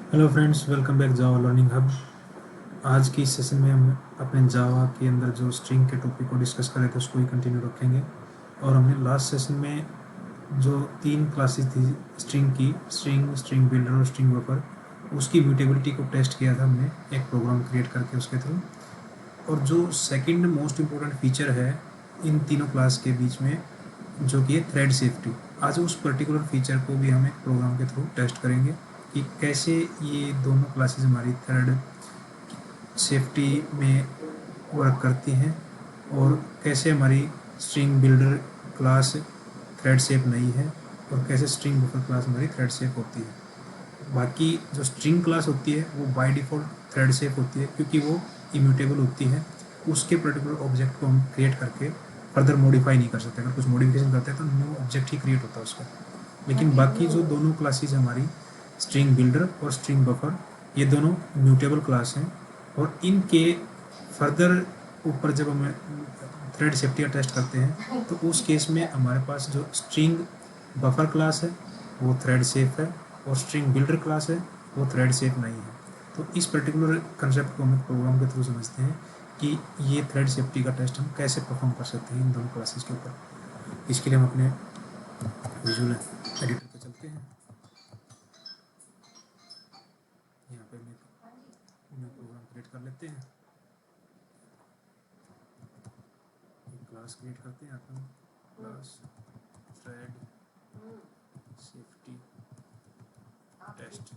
Hello friends, welcome back जावा learning hub. आज की session में हम अपने जावा के अंदर जो स्ट्रिंग के टॉपिक को डिस्कस कर रहे थे उसको ही कंटिन्यू रखेंगे। और हमने लास्ट सेशन में जो तीन क्लासेस थी स्ट्रिंग की, स्ट्रिंग स्ट्रिंग बिल्डर और स्ट्रिंग बफर, उसकी म्यूटेबिलिटी को टेस्ट किया था हमने एक प्रोग्राम क्रिएट करके उसके थ्रू। और जो सेकंड मोस्ट इम्पोर्टेंट फीचर है इन तीनों क्लास के बीच में, जो कि है थ्रेड सेफ्टी, आज उस पर्टिकुलर फीचर को भी हम एक प्रोग्राम के थ्रू टेस्ट करेंगे कि कैसे ये दोनों क्लासेस हमारी थ्रेड सेफ्टी में वर्क करती हैं और कैसे हमारी string builder class thread safe नहीं है और कैसे स्ट्रिंग बफर क्लास हमारी थ्रेड सेफ होती है। बाकी जो स्ट्रिंग क्लास होती है वो बाय डिफ़ॉल्ट थ्रेड सेफ होती है क्योंकि वो इम्यूटेबल होती है। उसके पर्टिकुलर ऑब्जेक्ट को हम क्रिएट करके फर्दर मॉडिफाई नहीं कर सकते। अगर कुछ मॉडिफिकेशन करते हैं तो न्यू ऑब्जेक्ट ही क्रिएट होता है उसका। लेकिन बाकी जो दोनों क्लासेज हमारी स्ट्रिंग बिल्डर और स्ट्रिंग बफर, ये दोनों म्यूटेबल क्लास हैं। और इनके फर्दर ऊपर जब हम थ्रेड सेफ्टी का टेस्ट करते हैं तो उस केस में हमारे पास जो स्ट्रिंग बफर क्लास है वो थ्रेड सेफ है और स्ट्रिंग बिल्डर क्लास है वो थ्रेड सेफ नहीं है। तो इस पर्टिकुलर कंसेप्ट को हम प्रोग्राम के थ्रू समझते हैं कि ये थ्रेड सेफ्टी का टेस्ट हम कैसे परफॉर्म कर सकते हैं इन दोनों क्लासेस के ऊपर। इसके लिए हम अपने विजुअल एडिटर पे चलते हैं। यहाँ पे न्यू प्रोग्राम क्रिएट कर लेते हैं, एक क्लास क्रिएट करते हैं अपन, क्लास थ्रेड सेफ्टी टेस्ट।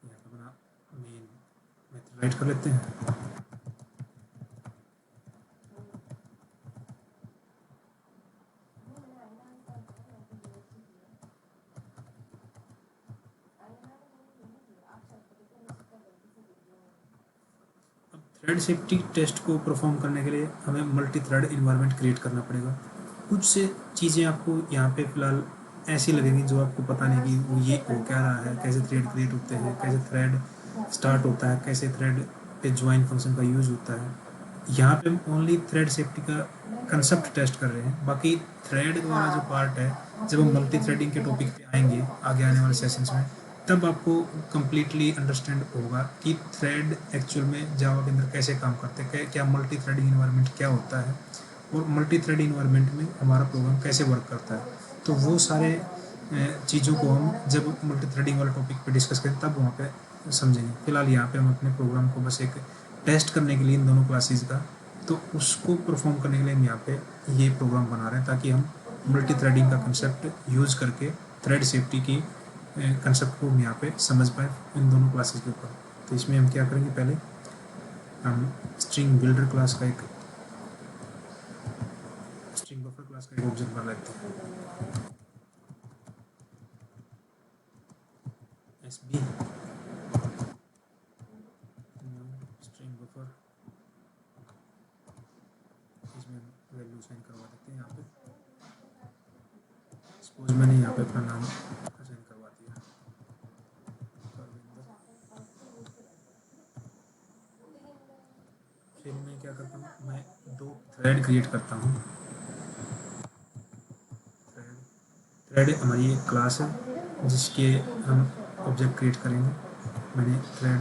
यहाँ पे अपना मेन मेथड राइट कर लेते हैं। अब थ्रेड सेफ्टी टेस्ट को परफॉर्म करने के लिए हमें मल्टी थ्रेड इन्वायरमेंट क्रिएट करना पड़ेगा। कुछ से चीज़ें आपको यहाँ पे फ़िलहाल ऐसी लगेंगी जो आपको पता नहीं कि वो ये हो क्या रहा है, कैसे थ्रेड क्रिएट होते हैं, कैसे थ्रेड स्टार्ट होता है, कैसे थ्रेड पे ज्वाइन फंक्शन का यूज़ होता है। यहाँ पे हम ओनली थ्रेड सेफ्टी का कंसेप्ट टेस्ट कर रहे हैं। बाकी थ्रेड वाला जो पार्ट है, जब हम मल्टी थ्रेडिंग के टॉपिक पे आएंगे आगे आने वाले सेशंस में, तब आपको कम्प्लीटली अंडरस्टैंड होगा कि थ्रेड एक्चुअल में जावा के अंदर कैसे काम करते हैं, क्या मल्टी थ्रेडिंग इन्वायरमेंट क्या होता है और मल्टी थ्रेड इन्वायरमेंट में हमारा प्रोग्राम कैसे वर्क करता है। तो वो सारे चीज़ों को हम जब मल्टी थ्रेडिंग वाले टॉपिक पे डिस्कस करें तब वहाँ पे समझेंगे। फिलहाल यहाँ पे हम अपने प्रोग्राम को बस एक टेस्ट करने के लिए इन दोनों क्लासेस का, तो उसको परफॉर्म करने के लिए हम यहाँ पे ये प्रोग्राम बना रहे हैं ताकि हम मल्टी थ्रेडिंग का कंसेप्ट यूज़ करके थ्रेड सेफ्टी की कंसेप्ट को हम यहाँ पे समझ पाए इन दोनों क्लासेस के ऊपर। तो इसमें हम क्या करेंगे, पहले हम स्ट्रिंग बिल्डर क्लास का एक स्ट्रिंग बफर क्लास का एक ऑब्जेक्ट बना लेते हैं, एस बी स्ट्रिंग बफर। इसमें हम वैल्यू साइन करवा देते हैं। यहाँ पे सपोज मैंने यहाँ पे अपना नाम साइन करवा दिया करविंदर। फिर मैं क्या करता हूँ, मैं दो थ्रेड क्रिएट करता हूँ। थ्रेड हमारी एक क्लास है जिसके हम ऑब्जेक्ट क्रिएट करेंगे। मैंने थ्रेड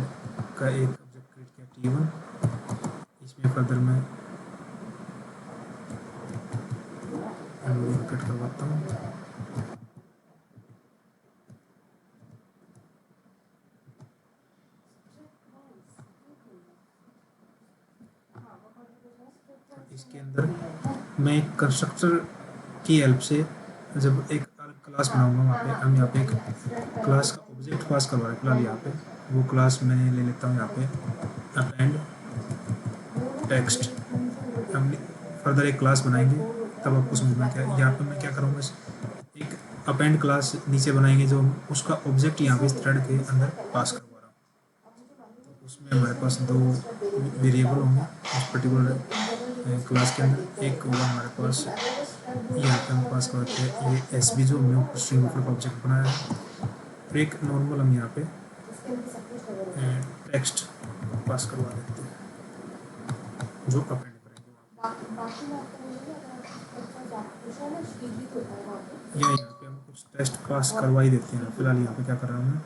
का एक ऑब्जेक्ट क्रिएट किया T1। इसमें फर्दर मैं कट करवाता हूँ। इसके अंदर मैं एक कंस्ट्रक्टर की हेल्प से जब एक अलग क्लास बनाऊंगा, वहाँ पे हम यहाँ पे एक क्लास का ऑब्जेक्ट पास करवा रहे हैं। फिलहाल यहाँ पे वो क्लास मैंने ले लेता हूँ यहाँ पे अपेंड टेक्स्ट। हम फर्दर एक क्लास बनाएंगे तब आपको समझ में क्या। यहाँ पे मैं क्या करूँगा, एक अपेंड क्लास नीचे बनाएंगे जो उसका ऑब्जेक्ट यहाँ पे इस थ्रेड के अंदर पास करवा रहा हूँ। तो उसमें हमारे पास दो वेरिएबल होंगे उस पर्टिकुलर क्लास के अंदर। एक होगा हमारे पास, यहाँ पे हम पास करते हैं ये एस बी जो हमने स्ट्रिंग बफर का ऑब्जेक्ट बनाया है। और एक नॉर्मल हम यहाँ पे टेक्स्ट पास करवा देते हैं जो अपेंड करेंगे वहाँ पे। या यहाँ पे हम कुछ टेस्ट पास करवा ही देते हैं। फिलहाल यहाँ पे क्या कर रहा हूँ मैं,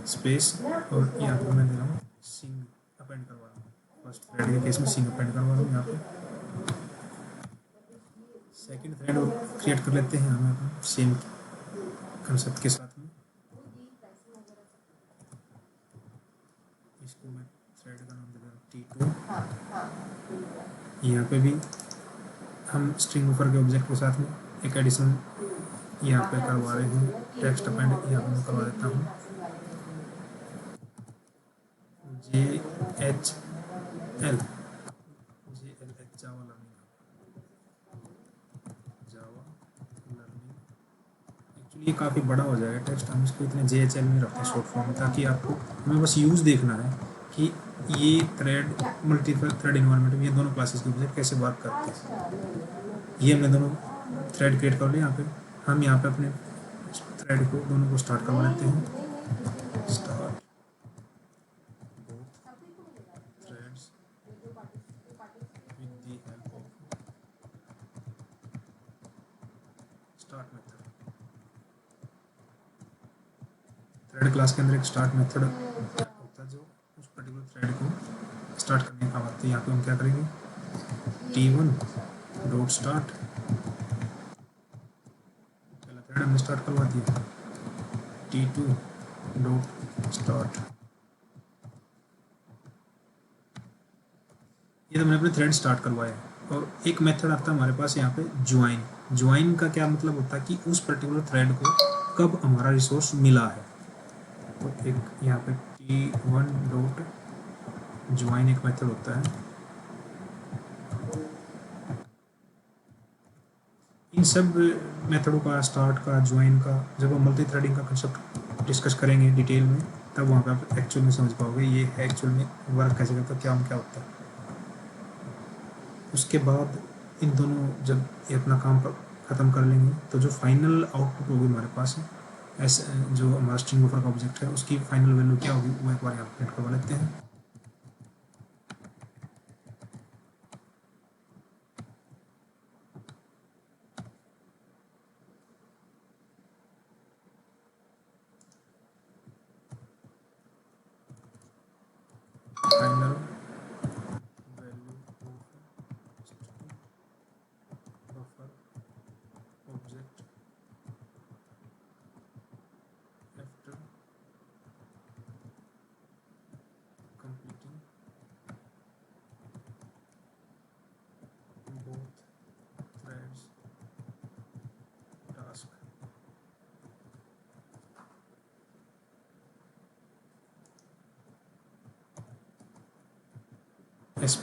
स्पेस, और यहाँ पे मैं दे रहा हूँ सिंग अपेंड करवा रहा हूँ। फर्स्ट थ्रेड के केस में सिंग अपेंड करवा रहा हूँ। यहाँ पे सेकंड थ्रेड और क्रिएट कर लेते हैं हम अपना सेम कंसेप्ट के साथ में। इसको मैं थ्रेड का नाम दे रहा हूँ T2। यहाँ पे भी हम स्ट्रिंग ऊपर के ऑब्जेक्ट के साथ में एक एडिशन यहाँ पे करवा रहे हैं, टेक्स्ट अपेंड यहाँ पे मैं करवा देता हूँ JHL जावा लर्निंग, जावा लर्निंग। एक्चुअली ये काफ़ी बड़ा हो जाएगा टेक्स्ट, हम इसको इतने JHL में रखते हैं शॉर्ट फॉर्म में, ताकि आपको हमें बस यूज़ देखना है कि ये थ्रेड मल्टी थ्रेड इन्वायरमेंट में ये दोनों क्लासेस के ऑब्जेक्ट कैसे वर्क करते हैं। ये हमने दोनों थ्रेड क्रिएट कर लिया। यहाँ पे हम यहाँ पे अपने थ्रेड को दोनों को स्टार्ट करवा लेते हैं। Start threads with the help of start method. Thread class के अंदर एक स्टार्ट मेथड होता है जो उस पर्टिकुलर थ्रेड को स्टार्ट करने का आता है। यहाँ पे हम क्या करेंगे, T1 डॉट स्टार्ट, पहला थ्रेड हमने स्टार्ट करवा दिया, T2 डॉट स्टार्ट। ये तो मैंने अपने थ्रेड स्टार्ट करवाया। और एक मेथड आता है हमारे पास यहाँ पे ज्वाइन। ज्वाइन का क्या मतलब होता है कि उस पर्टिकुलर थ्रेड को कब हमारा रिसोर्स मिला है। तो एक यहाँ पे T1 डॉट ज्वाइन एक मेथड होता है। इन सब मेथडों का, स्टार्ट का, ज्वाइन का, जब हम मल्टी थ्रेडिंग का कंसेप्ट डिस्कस करेंगे डिटेल में, तब वहाँ पे आप एक्चुअल में समझ पाओगे ये एक्चुअल में वर्क कैसे करता है, क्या होता है। उसके बाद इन दोनों जब ये अपना काम ख़त्म कर लेंगे तो जो फाइनल आउटपुट होगी हमारे पास है, ऐसे जो हमारा स्ट्रिंग बफर का ऑब्जेक्ट है उसकी फाइनल वैल्यू क्या होगी वो एक बार यहाँ प्रिंट करवा लेते हैं। Final value buffer object after completing both threads task। SP।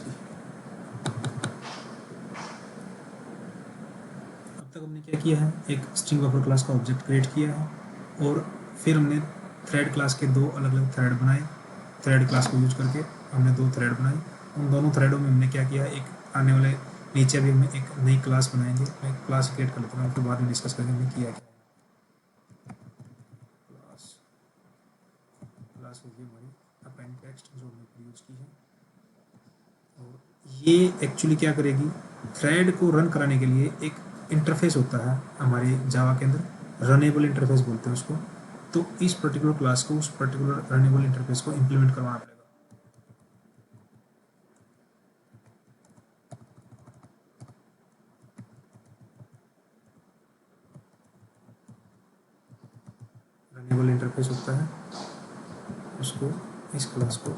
अब तक हमने क्या किया है, एक स्ट्रिंग बफर क्लास का ऑब्जेक्ट क्रिएट किया है और फिर हमने थ्रेड क्लास के दो अलग अलग थ्रेड बनाए। थ्रेड क्लास को यूज करके हमने दो थ्रेड बनाए। उन दोनों थ्रेडों में हमने क्या किया, एक आने वाले नीचे भी हमने एक नई क्लास बनाएंगे। मैं क्लास क्रिएट कर लेता हूँ, फिर बाद में डिस्कस करेंगे हमने किया क्या। क्लास होगी हमारी अपेंड टेक्स्ट जो हमने यूज की है। और ये एक्चुअली क्या करेगी, थ्रेड को रन कराने के लिए एक इंटरफेस होता है हमारे जावा के अंदर, रनेबल इंटरफेस बोलते हैं उसको। तो इस पर्टिकुलर क्लास को उस पर्टिकुलर रनेबल इंटरफेस को इम्प्लीमेंट करवाना पड़ेगा। रनेबल इंटरफेस होता है, उसको इस क्लास को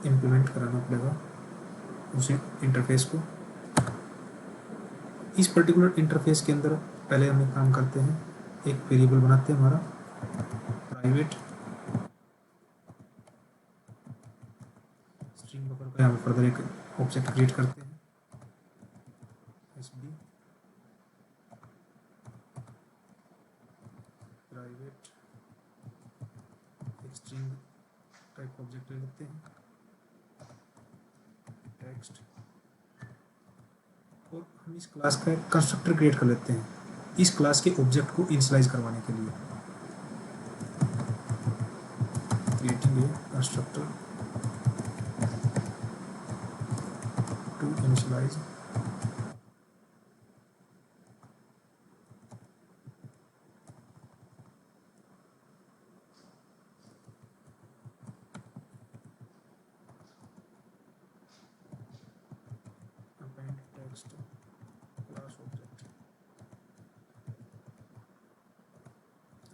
इम्प्लीमेंट कराना पड़ेगा उस इंटरफेस को। इस पर्टिकुलर इंटरफेस के अंदर पहले हम एक काम करते हैं, एक वेरिएबल बनाते हैं हमारा प्राइवेट स्ट्रिंग बफर का। यहाँ पर फर्दर एक ऑब्जेक्ट क्रिएट करते हैं SB प्राइवेट, एक स्ट्रिंग टाइप ऑब्जेक्ट ले लेते हैं टेक्स्ट, और हम इस क्लास का एक कंस्ट्रक्टर क्रिएट कर लेते हैं इस क्लास के ऑब्जेक्ट को इनिशियलाइज करवाने के लिए। Creating a constructor to initialize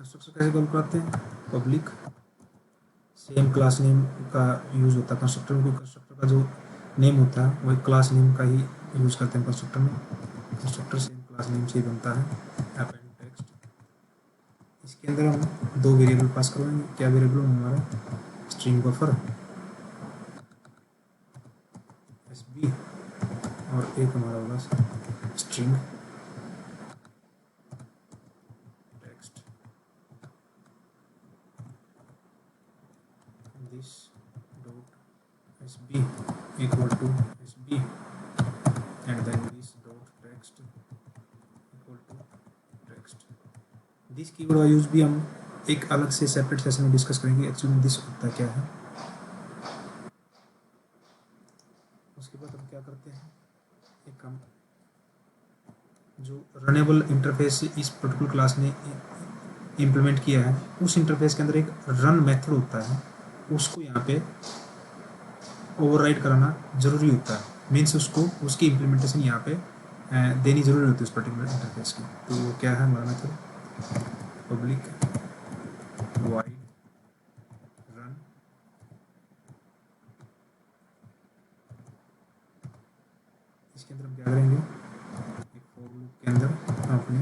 constructor कैसे कॉल करते हैं? पब्लिक सेम क्लास नेम का यूज़ होता है कंस्ट्रक्टर में, कंस्ट्रक्टर का जो नेम होता है वही क्लास नेम का ही यूज़ करते हैं कंस्ट्रक्टर में। कंस्ट्रक्टर सेम क्लास नेम से ही बनता है। अपेंड टेक्स्ट, इसके अंदर हम दो वेरिएबल पास करवाएंगे। क्या वेरिएबल हमारा? स्ट्रिंग बफर एसबी, और एक हमारा होगा string text. This dot SB equal to SB and then this dot text equal to text. This keyword का यूज भी हम एक अलग से सेपरेट सेशन में डिस्कस करेंगे एक्चुअली दिस होता क्या है। उसके बाद हम क्या करते हैं, एक हम जो रनेबल इंटरफेस इस पर्टिकुलर क्लास ने इम्प्लीमेंट किया है, उस इंटरफेस के अंदर एक रन मेथड होता है, उसको यहाँ पे ओवरराइड कराना जरूरी होता है। मीन्स उसको उसकी इम्प्लीमेंटेशन यहाँ पे देनी जरूरी होती है उस पर्टिकुलर इंटरफेस की। तो वो क्या है हमारा मेथड? पब्लिक वाइड रन, इसके अंदर हम क्या करेंगे, एक फॉर लूप के अंदर हम अपने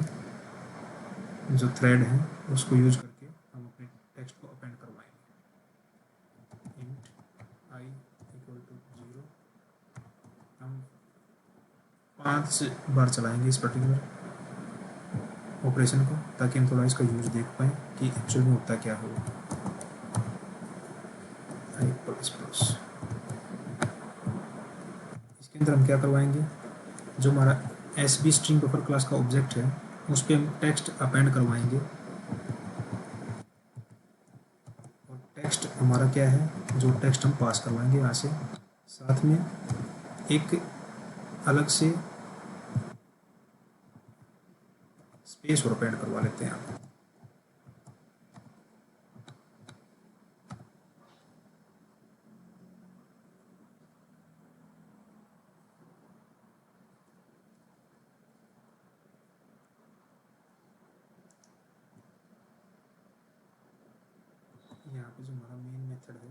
जो थ्रेड है उसको यूज करके हम अपने टेक्स्ट को अपेंड करवाएंगे। इंट आई इक्वल टू 0, हम 5 बार चलाएंगे इस पर्टिकुलर ऑपरेशन को, ताकि हम थोड़ा इसका यूज देख पाएँ कि एक्चुअल में होता क्या होगा। आई प्लस प्लस, इसके अंदर हम क्या करवाएंगे, जो हमारा S B string buffer class का ऑब्जेक्ट है उस पर हम टेक्स्ट अपेंड करवाएंगे। और टेक्स्ट हमारा क्या है, जो टेक्स्ट हम पास करवाएंगे यहाँ से, साथ में एक अलग से स्पेस और अपेंड करवा लेते हैं आप। यहाँ पे जो हमारा मेन मेथड है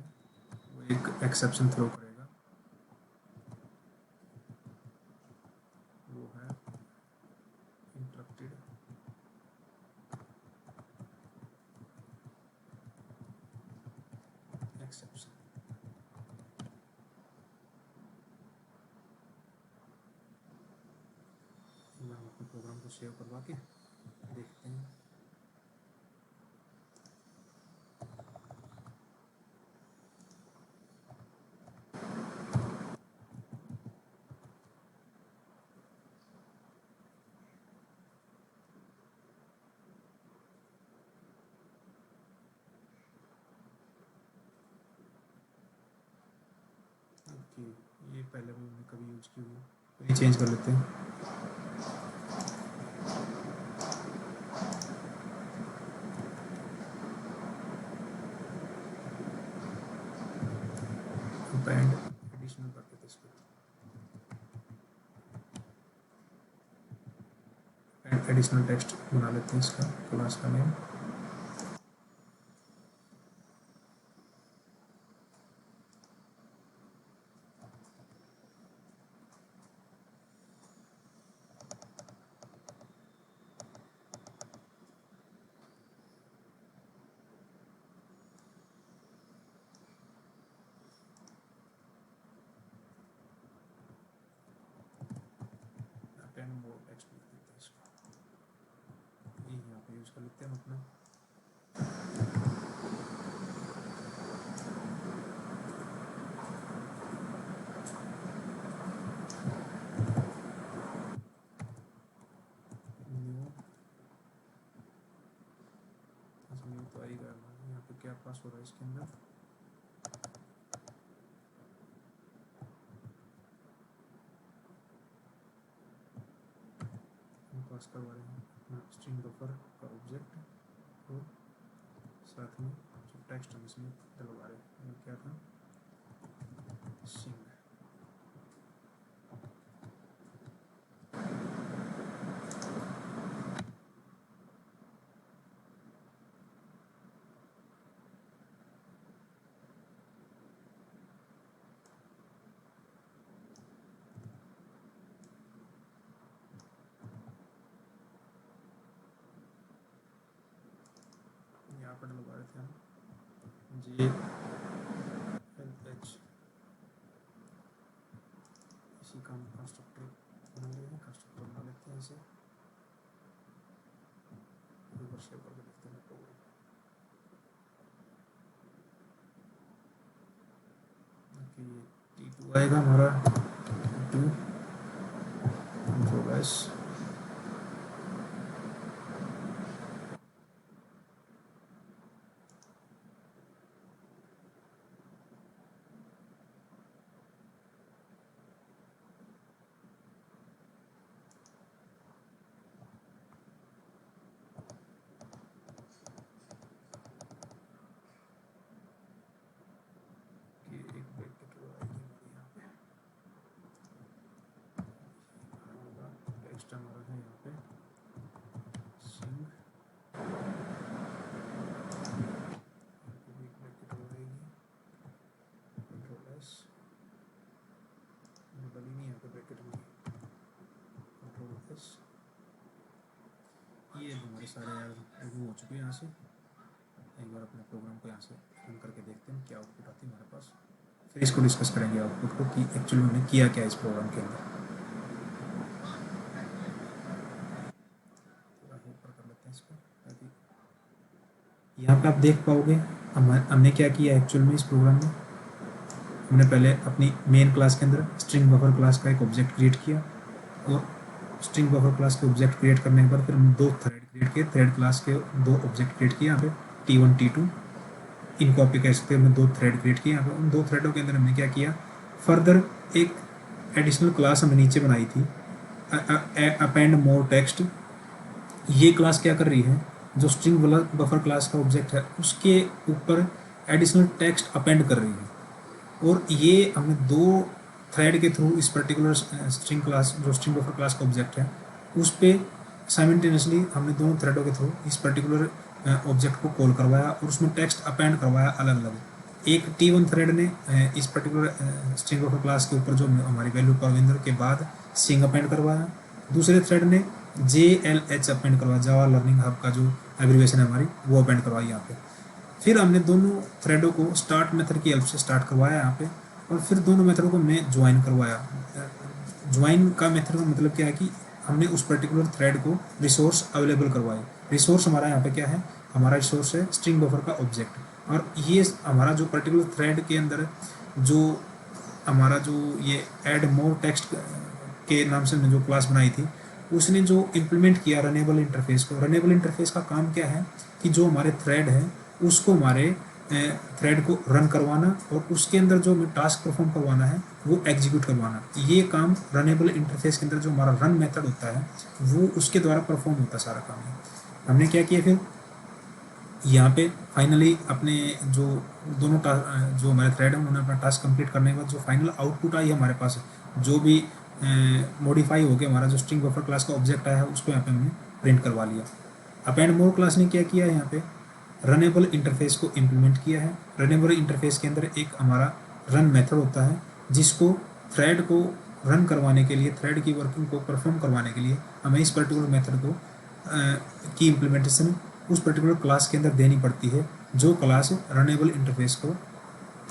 वो एक एक्सेप्शन थ्रो करेगा, वो है इंटरप्टेड एक्सेप्शन। हम अपने प्रोग्राम को सेव करवा के देखते हैं। ओके, ये पहले भी हमने कभी यूज की हुई, तो ये चेंज कर लेते हैं। बैंड एडिशनल कर देते इसको, एंड एडिशनल टेक्स्ट बना लेते हैं इसका क्लास का नेम। अपेंड मोर टेक्स्ट लिख देते हैं इसको, ये यहाँ पे यूज कर लेते हैं हम अपना। न्यू, न्यू तो आएगा, यहाँ पे क्या पास हो रहा है इसके अंदर, हम पास करवा रहे हैं अपना स्ट्रिंग बफर का ऑब्जेक्ट, और साथ में जो टेक्स्ट हम इसमें डलवा रहे हैं वो क्या था, सिंग। लेते हैं J L H, इसी का हम कंस्ट्रक्टर बना लेते हैं, कंस्ट्रक्टर बना लेते हैं इसे, ऊपर शेयर करके देखते हैं प्रोग्राम कि T2 आएगा हमारा, T2 कंट्रोल S, हमारा है यहाँ पे सिंग, कंट्रोल एस, डली नहीं यहाँ पे ब्रैकेट में, कंट्रोल एस, ये हमारे सारे रिमूव हो चुके हैं यहाँ से। एक बार अपने प्रोग्राम को यहाँ से रन करके देखते हैं क्या आउटपुट आती है हमारे पास, फिर इसको डिस्कस करेंगे आउटपुट को कि एक्चुअली हमने किया क्या इस प्रोग्राम के अंदर। यहाँ पे आप देख पाओगे हमने क्या किया एक्चुअल में इस प्रोग्राम में। हमने पहले अपनी मेन क्लास के अंदर स्ट्रिंग बफर क्लास का एक ऑब्जेक्ट क्रिएट किया, और स्ट्रिंग बफर क्लास के ऑब्जेक्ट क्रिएट करने के बाद फिर हमने 2 थ्रेड क्रिएट किए, थ्रेड क्लास के 2 ऑब्जेक्ट क्रिएट किए यहाँ पे T1 T2, इनको आप कह सकते हैं। हमने 2 थ्रेड क्रिएट किए यहाँ पे। उन 2 थ्रेडों के अंदर हमने क्या किया, फर्दर एक एडिशनल क्लास हमने नीचे बनाई थी, अपेंड मोर टेक्स्ट। ये क्लास क्या कर रही है, जो स्ट्रिंग बफर क्लास का ऑब्जेक्ट है उसके ऊपर एडिशनल टेक्स्ट अपेंड कर रही है। और ये हमने 2 थ्रेड के थ्रू इस पर्टिकुलर स्ट्रिंग क्लास, जो स्ट्रिंग बफर क्लास का ऑब्जेक्ट है, उस पर साइमल्टेनियसली हमने दोनों थ्रेडों के थ्रू इस पर्टिकुलर ऑब्जेक्ट को कॉल करवाया और उसमें टेक्स्ट अपेंड करवाया अलग अलग। एक T1 थ्रेड ने इस पर्टिकुलर स्ट्रिंग बफर क्लास के ऊपर जो हमारी वैल्यू परविंदर के बाद सिंग अपेंड करवाया, दूसरे थ्रेड ने JLH अपेंड करवाया, जावा लर्निंग हब का जो एब्रीविएशन है हमारी, वो अपेंड करवाई यहाँ पे। फिर हमने दोनों थ्रेडों को स्टार्ट मेथड की हेल्प से स्टार्ट करवाया यहाँ पे, और फिर दोनों मेथड को हमने ज्वाइन करवाया। ज्वाइन का मेथड का मतलब क्या है कि हमने उस पर्टिकुलर थ्रेड को रिसोर्स अवेलेबल करवाए। रिसोर्स हमारा यहाँ पे क्या है, हमारा रिसोर्स है स्ट्रिंग बफर का ऑब्जेक्ट, और ये हमारा जो पर्टिकुलर थ्रेड के अंदर जो हमारा जो ये ऐड मोर टेक्स्ट के नाम से हमने जो क्लास बनाई थी, उसने जो इम्प्लीमेंट किया रनेबल इंटरफेस को। रनेबल इंटरफेस का काम क्या है कि जो हमारे थ्रेड है उसको हमारे थ्रेड को रन करवाना और उसके अंदर जो हमें टास्क परफॉर्म करवाना है वो एग्जीक्यूट करवाना। ये काम रनेबल इंटरफेस के अंदर जो हमारा रन मेथड होता है वो उसके द्वारा परफॉर्म होता है सारा काम है। हमने क्या किया फिर यहाँ पे फाइनली अपने जो दोनों जो हमारे थ्रेड है उन्होंने अपना टास्क कंप्लीट करने के बाद जो फाइनल आउटपुट आई हमारे पास, जो भी मॉडिफाई हो गया हमारा जो स्ट्रिंग बफर क्लास का ऑब्जेक्ट आया है उसको यहाँ पे हमने प्रिंट करवा लिया। अपेंड मोर क्लास ने क्या किया है, यहाँ पे रनेबल इंटरफेस को इम्प्लीमेंट किया है। रनेबल इंटरफेस के अंदर एक हमारा रन मेथड होता है जिसको थ्रेड को रन करवाने के लिए, थ्रेड की वर्किंग को परफॉर्म करवाने के लिए हमें इस पर्टिकुलर मेथड को की इम्प्लीमेंटेशन उस पर्टिकुलर क्लास के अंदर देनी पड़ती है, जो क्लास रनेबल इंटरफेस को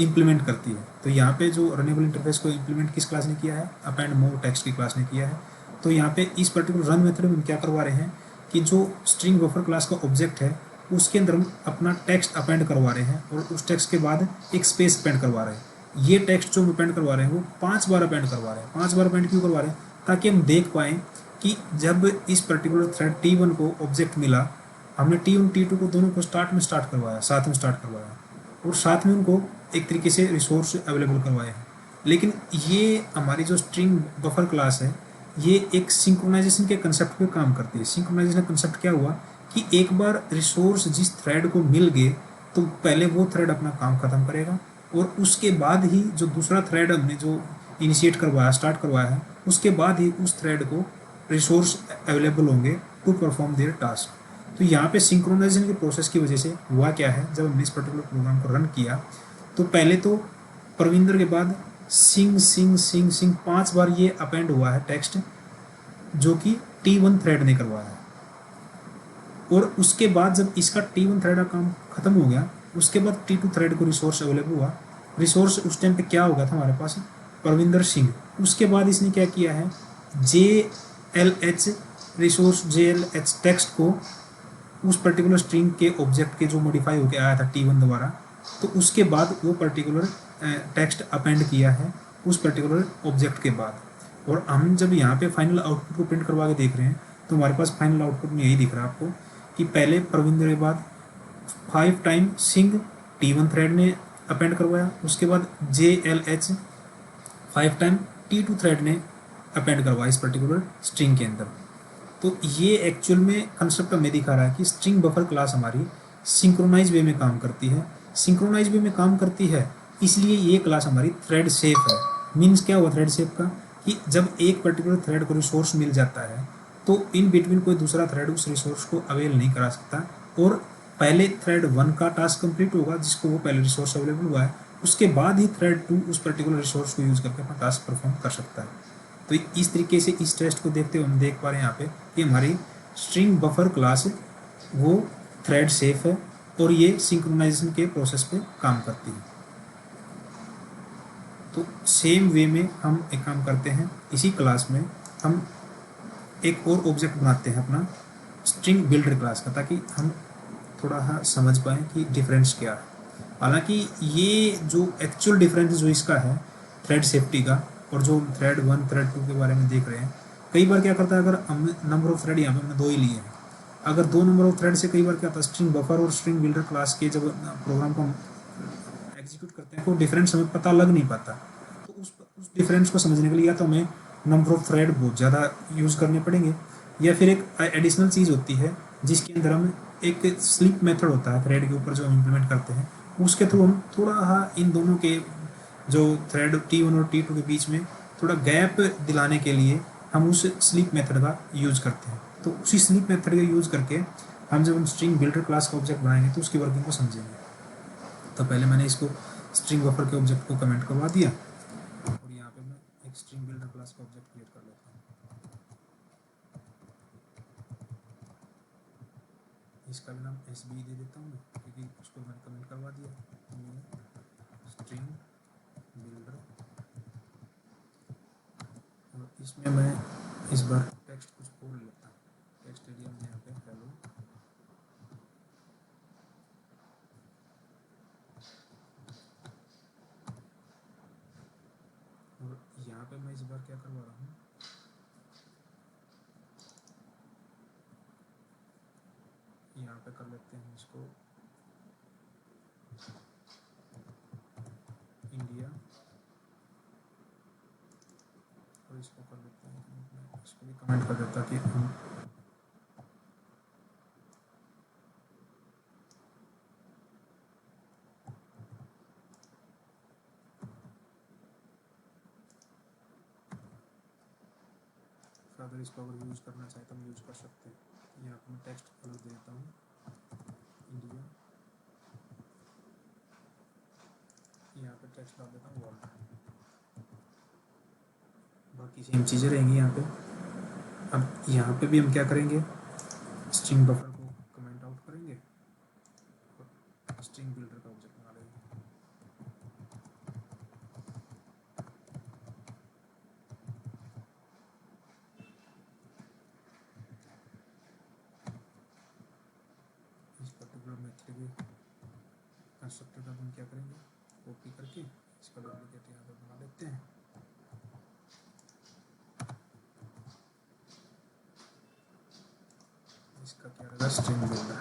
इम्प्लीमेंट करती है। तो यहाँ पे जो रनेबल इंटरफेस को इम्प्लीमेंट किस क्लास ने किया है, अपेंड मोर टेक्स्ट की क्लास ने किया है। तो यहाँ पे इस पर्टिकुलर रन मेथड में हम क्या करवा रहे हैं कि जो स्ट्रिंग बफर क्लास का ऑब्जेक्ट है उसके अंदर हम अपना टेक्स्ट अपेंड करवा रहे हैं और उस टेक्स्ट के बाद एक स्पेस अपेंड करवा रहे हैं। ये टेक्स्ट जो हम अपेंड करवा रहे हैं वो 5 बार अपेंड करवा रहे हैं। 5 बार अपेंड क्यों करवा रहे हैं, ताकि हम देख पाएँ कि जब इस पर्टिकुलर थ्रेड T1 को ऑब्जेक्ट मिला, हमने T1 T2 को दोनों को साथ में स्टार्ट करवाया और साथ में उनको एक तरीके से रिसोर्स अवेलेबल करवाए हैं। लेकिन ये हमारी जो स्ट्रिंग बफर क्लास है ये एक सिंक्रोनाइजेशन के कंसेप्ट पे काम करती है। सिंक्रोनाइजेशन कंसेप्ट क्या हुआ कि एक बार रिसोर्स जिस थ्रेड को मिल गए तो पहले वो थ्रेड अपना काम ख़त्म करेगा और उसके बाद ही जो दूसरा थ्रेड हमने जो इनिशिएट करवाया, स्टार्ट करवाया है, उसके बाद ही उस थ्रेड को रिसोर्स अवेलेबल होंगे टू परफॉर्म देयर टास्क। तो यहाँ पे सिंक्रोनाइजेशन के प्रोसेस की वजह से हुआ क्या है, जब हमने इस पर्टिकुलर प्रोग्राम को रन किया तो पहले तो परविंदर के बाद सिंग सिंग सिंग सिंग 5 बार ये अपेंड हुआ है टेक्स्ट, जो कि T1 थ्रेड ने करवाया है। और उसके बाद जब इसका T1 थ्रेड का काम ख़त्म हो गया, उसके बाद T2 थ्रेड को रिसोर्स अवेलेबल हुआ। रिसोर्स उस टाइम पे क्या हो गया था हमारे पास, परविंदर सिंह। उसके बाद इसने क्या किया है, JLH रिसोर्स JLH टेक्स्ट को उस पर्टिकुलर स्ट्रिंग के ऑब्जेक्ट के जो मॉडिफाई होकर आया था T1 द्वारा, तो उसके बाद वो पर्टिकुलर टेक्स्ट अपेंड किया है उस पर्टिकुलर ऑब्जेक्ट के बाद। और हम जब यहाँ पे फाइनल आउटपुट को प्रिंट करवा के देख रहे हैं तो हमारे पास फाइनल आउटपुट में यही दिख रहा है आपको कि पहले परविंदर के बाद 5 टाइम सिंह T1 थ्रेड ने अपेंड करवाया, उसके बाद JLH 5 टाइम T2 थ्रेड ने अपेंड करवाया इस पर्टिकुलर स्ट्रिंग के अंदर। तो ये एक्चुअल में कंसेप्ट हमें दिखा रहा है कि स्ट्रिंग बफर क्लास हमारी सिंक्रोनाइज वे में काम करती है। सिंक्रोनाइज वे में काम करती है इसलिए ये क्लास हमारी थ्रेड सेफ है। मीन्स क्या हुआ थ्रेड सेफ का, कि जब एक पर्टिकुलर थ्रेड को रिसोर्स मिल जाता है तो इन बिटवीन कोई दूसरा थ्रेड उस रिसोर्स को अवेल नहीं करा सकता, और पहले थ्रेड 1 का टास्क कंप्लीट होगा जिसको वो पहले रिसोर्स अवेलेबल हुआ है, उसके बाद ही थ्रेड 2 उस पर्टिकुलर रिसोर्स को यूज़ करके अपना टास्क परफॉर्म कर सकता है। तो इस तरीके से इस टेस्ट को देखते हुए हम देख पा रहे हैं यहाँ पे कि हमारी स्ट्रिंग बफर क्लास वो थ्रेड सेफ है और ये सिंक्रोनाइजेशन के प्रोसेस पे काम करती है। तो सेम वे में हम एक काम करते हैं, इसी क्लास में हम एक और ऑब्जेक्ट बनाते हैं अपना स्ट्रिंग बिल्डर क्लास का, ताकि हम थोड़ा समझ पाएँ कि डिफरेंस क्या है। हालांकि ये जो एक्चुअल डिफरेंस जो इसका है थ्रेड सेफ्टी का, और जो थ्रेड 1 थ्रेड 2 के बारे में देख रहे हैं, कई बार क्या करता है, अगर हम नंबर ऑफ थ्रेड यहाँ पे हमने 2 ही लिए हैं, अगर 2 नंबर ऑफ थ्रेड से कई बार क्या होता है स्ट्रिंग बफर और स्ट्रिंग बिल्डर क्लास के जब प्रोग्राम को हम एग्जीक्यूट करते हैं तो डिफरेंस हमें पता लग नहीं पाता। तो उस डिफरेंस को समझने के लिए या तो हमें नंबर ऑफ थ्रेड बहुत ज़्यादा यूज़ करने पड़ेंगे, या फिर एक एडिशनल चीज़ होती है जिसके अंदर हम एक स्लीप मेथड होता है थ्रेड के ऊपर जो हम इम्प्लीमेंट करते हैं, उसके थ्रू हम थोड़ा इन दोनों के जो थ्रेड T1 और T2 के बीच में थोड़ा गैप दिलाने के लिए हम उस स्लीप मेथड का यूज़ करते हैं। तो उसी स्लीप मेथड का यूज़ करके हम जब हम स्ट्रिंग बिल्डर क्लास का ऑब्जेक्ट बनाएंगे तो उसकी वर्किंग को समझेंगे। तो पहले मैंने इसको स्ट्रिंग बफर के ऑब्जेक्ट को कमेंट करवा दिया, और यहाँ पे मैं एक स्ट्रिंग बिल्डर क्लास का ऑब्जेक्ट क्रिएट कर लेता हूँ। इसका भी नाम SB दे देता हूँ मैं, क्योंकि उसको मैंने कमेंट करवा दिया। स्ट्रिंग बिल्डर, और इसमें मैं इस बार टेक्स्ट कुछ और लेता हूँ। टेक्स्ट एरिया में यहाँ पे हेलो, और यहाँ पे मैं इस बार क्या करवा रहा हूँ, यहाँ पे कर लेते हैं इसको इंडिया, और इसको कर लेते हैं, मैं इसको भी कमेंट कर देता कि हम अगर इसको अगर यूज़ करना चाहे तो हम यूज़ कर सकते हैं। यहाँ पर मैं टेक्स्ट कलर दे देता हूँ इंडिया, यहाँ पे टेक्स्ट डाल देता हूँ वर्ल्ड। बाकी सेम चीज़ें रहेंगी यहाँ पे। अब यहाँ पे भी हम क्या करेंगे, स्ट्रिंग बफर को कमेंट आउट करेंगे और स्ट्रिंग बिल्डर का ऑब्जेक्ट बना लेंगे। इस पर्टिकुलर मेथड के कंस्ट्रक्टर का हम क्या करेंगे, कॉपी करके इसका डुप्लीकेट यहाँ पर बना लेते हैं। इसका क्या रहेगा, स्ट्रिंग बिल्डर।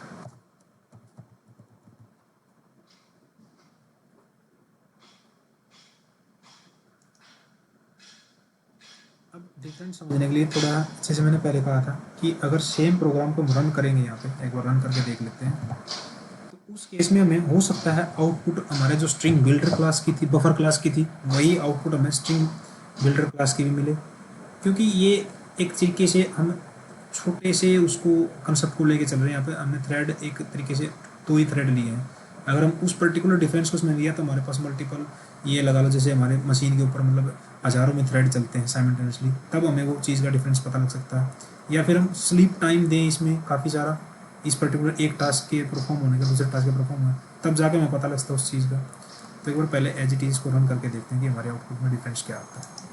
अब डिफरेंस समझने के लिए थोड़ा, जैसे मैंने पहले कहा था कि अगर सेम प्रोग्राम को हम रन करेंगे, यहाँ पे एक बार रन करके देख लेते हैं, तो उस केस में हमें हो सकता है आउटपुट हमारे जो स्ट्रिंग बिल्डर क्लास की थी, बफर क्लास की थी, वही आउटपुट हमें स्ट्रिंग बिल्डर क्लास की भी मिले, क्योंकि ये एक तरीके से हम छोटे से उसको कंसेप्ट को लेके चल रहे हैं। यहाँ पे हमने थ्रेड एक तरीके से 2 ही थ्रेड लिए हैं। अगर हम उस पर्टिकुलर डिफरेंस को उसमें लिया तो हमारे पास मल्टीपल, ये लगा लो जैसे हमारे मशीन के ऊपर मतलब हज़ारों में थ्रेड चलते हैं साइमल्टेनियसली, तब हमें वो चीज़ का डिफरेंस पता लग सकता है। या फिर हम स्लीप टाइम दें इसमें काफ़ी सारा, इस पर्टिकुलर एक टास्क के परफॉर्म होने का दूसरे टास्क के परफॉर्म होने, तब जाके हमें पता लगता है उस चीज़ का। तो एक बार पहले एज इट इज़ को रन करके देखते हैं कि हमारे आउटपुट में डिफरेंस क्या आता है।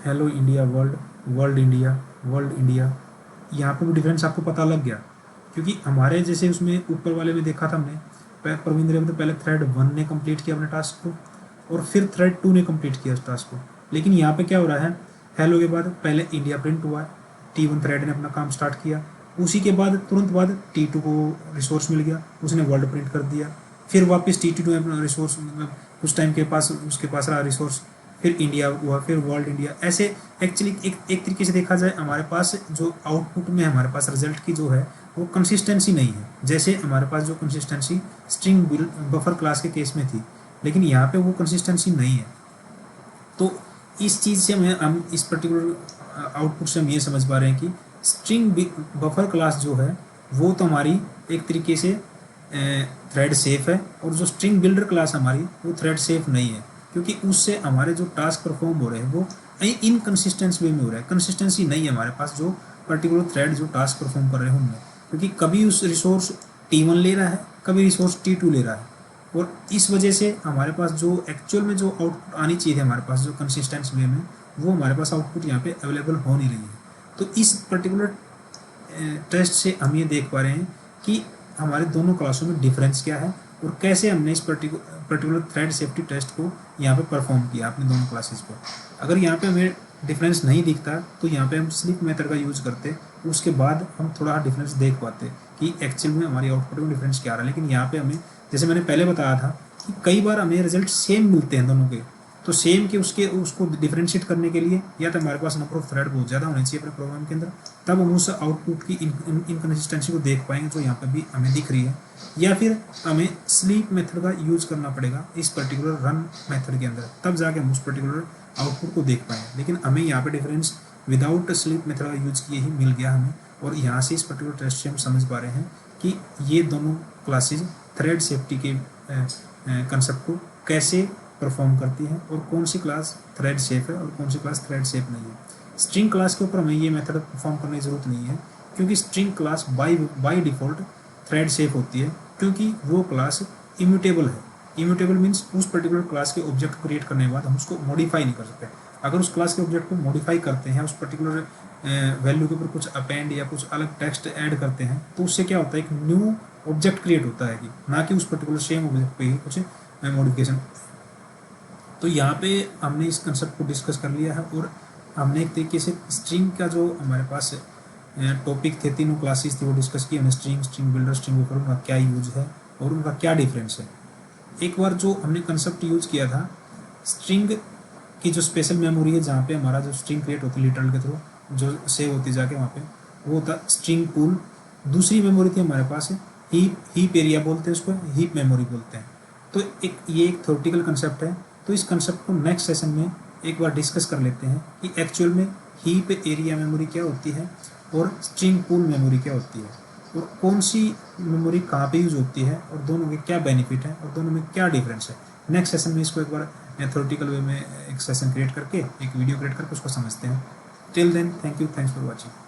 Hello India world, world India, world India, यहाँ पे भी डिफरेंस आपको पता लग गया, क्योंकि हमारे जैसे उसमें ऊपर वाले में देखा था हमने, प्रविंद्र ने तो पहले थ्रेड 1 ने कंप्लीट किया अपने टास्क को और फिर थ्रेड 2 ने कंप्लीट किया उस टास्क को। लेकिन यहाँ पे क्या हो रहा है, हेलो के बाद पहले इंडिया प्रिंट हुआ है, T1 थ्रेड ने अपना काम स्टार्ट किया, उसी के बाद तुरंत बाद T2 को रिसोर्स मिल गया, उसने वर्ल्ड प्रिंट कर दिया, फिर वापस T2 ने अपना रिसोर्स, मतलब उस टाइम के पास उसके पास रहा रिसोर्स, फिर इंडिया हुआ, फिर वर्ल्ड इंडिया, ऐसे एक्चुअली एक तरीके से देखा जाए हमारे पास जो आउटपुट में हमारे पास रिजल्ट की जो है वो कंसिस्टेंसी नहीं है। जैसे हमारे पास जो कंसिस्टेंसी स्ट्रिंग बफर क्लास के केस में थी, लेकिन यहाँ पे वो कंसिस्टेंसी नहीं है। तो इस चीज़ से हम इस पर्टिकुलर आउटपुट से हम ये समझ पा रहे हैं कि स्ट्रिंग बफर क्लास जो है वो तो हमारी एक तरीके से थ्रेड सेफ है, और जो स्ट्रिंग बिल्डर क्लास हमारी वो थ्रेड सेफ नहीं है, क्योंकि उससे हमारे जो टास्क परफॉर्म हो रहे हैं वो इनकन्सिस्टेंस वे में हो रहा है, कंसिस्टेंसी नहीं है हमारे पास जो पर्टिकुलर थ्रेड जो टास्क परफॉर्म कर रहे हैं उनमें, क्योंकि कभी उस रिसोर्स T1 ले रहा है, कभी रिसोर्स T2 ले रहा है, और इस वजह से हमारे पास जो एक्चुअल में जो आउटपुट आनी चाहिए हमारे पास जो कंसिस्टेंस वे में, वो हमारे पास आउटपुट यहाँ पे अवेलेबल हो नहीं रही है। तो इस पर्टिकुलर टेस्ट से हम ये देख पा रहे हैं कि हमारे दोनों क्लासों में डिफरेंस क्या है और कैसे हमने इस पर्टिकुलर थ्रेड सेफ्टी टेस्ट को यहाँ पे परफॉर्म किया अपने दोनों क्लासेस को। अगर यहाँ पे हमें डिफरेंस नहीं दिखता तो यहाँ पे हम स्लिप मेथड का यूज़ करते, उसके बाद हम थोड़ा डिफरेंस देख पाते कि एक्चुअल में हमारी आउटपुट में डिफरेंस क्या रहा है। लेकिन यहाँ पे हमें, जैसे मैंने पहले बताया था कि कई बार हमें रिजल्ट सेम मिलते हैं दोनों के, तो सेम के उसको डिफरेंशिएट करने के लिए या तो हमारे पास नंबर ऑफ थ्रेड बहुत ज़्यादा होने चाहिए अपने प्रोग्राम के अंदर, तब हम उस आउटपुट की इनकन्सिस्टेंसी को देख पाएंगे जो यहाँ पे भी हमें दिख रही है, या फिर हमें स्लीप मेथड का यूज़ करना पड़ेगा इस पर्टिकुलर रन मेथड के अंदर, तब जाके हम उस पर्टिकुलर आउटपुट को देख पाएंगे। लेकिन हमें यहाँ पे डिफरेंस विदाउट स्लीप मेथड का यूज़ किए ही मिल गया हमें, और यहाँ से इस पर्टिकुलर टेस्ट से हम समझ पा रहे हैं कि ये दोनों क्लासेज थ्रेड सेफ्टी के कंसेप्ट को कैसे परफॉर्म करती हैं और कौन सी क्लास थ्रेड सेफ है और कौन सी क्लास थ्रेड सेफ नहीं है। स्ट्रिंग क्लास के ऊपर हमें ये मेथड परफॉर्म करने की ज़रूरत नहीं है, क्योंकि string class by default thread safe होती है, क्योंकि वो क्लास इम्यूटेबल है। इम्यूटेबल मीन्स उस पर्टिकुलर क्लास के ऑब्जेक्ट क्रिएट करने के बाद हम उसको मॉडिफाई नहीं कर सकते। अगर उस क्लास के ऑब्जेक्ट को मॉडिफाई करते हैं, उस पर्टिकुलर वैल्यू के ऊपर कुछ अपेंड या कुछ अलग टेक्स्ट ऐड करते हैं, तो उससे क्या होता है, एक न्यू ऑब्जेक्ट क्रिएट होता है, कि ना कि उस पर्टिकुलर सेम ऑब्जेक्ट पे ही कुछ मॉडिफिकेशन। तो यहाँ पे हमने इस कंसेप्ट को डिस्कस कर लिया है, और हमने एक तरीके से स्ट्रिंग का जो हमारे पास टॉपिक थे, तीनों क्लासेस थी, वो डिस्कस की हमने। स्ट्रिंग बिल्डर, स्ट्रिंग बफर, उनका क्या यूज है और उनका क्या डिफरेंस है। एक बार जो हमने कंसेप्ट यूज किया था, स्ट्रिंग की जो स्पेशल मेमोरी है जहाँ पे हमारा जो स्ट्रिंग क्रिएट होती है लिटरल के थ्रू जो सेव होती जाके वहाँ पे, वो होता स्ट्रिंग पूल। दूसरी मेमोरी थी हमारे पास हीप एरिया बोलते हैं उसको, हीप मेमोरी बोलते हैं। तो ये एक थ्योरेटिकल कंसेप्ट है। तो इस कंसेप्ट को नेक्स्ट सेशन में एक बार डिस्कस कर लेते हैं कि एक्चुअल में हीप एरिया मेमोरी क्या होती है और स्ट्रिंग पूल मेमोरी क्या होती है, और कौन सी मेमोरी कहाँ पे यूज होती है, और दोनों के क्या बेनिफिट है और दोनों में क्या डिफरेंस है। नेक्स्ट सेशन में इसको एक बार थ्योरेटिकल वे में एक सेशन क्रिएट करके, एक वीडियो क्रिएट करके उसको समझते हैं। Till then, thank you, thanks for watching.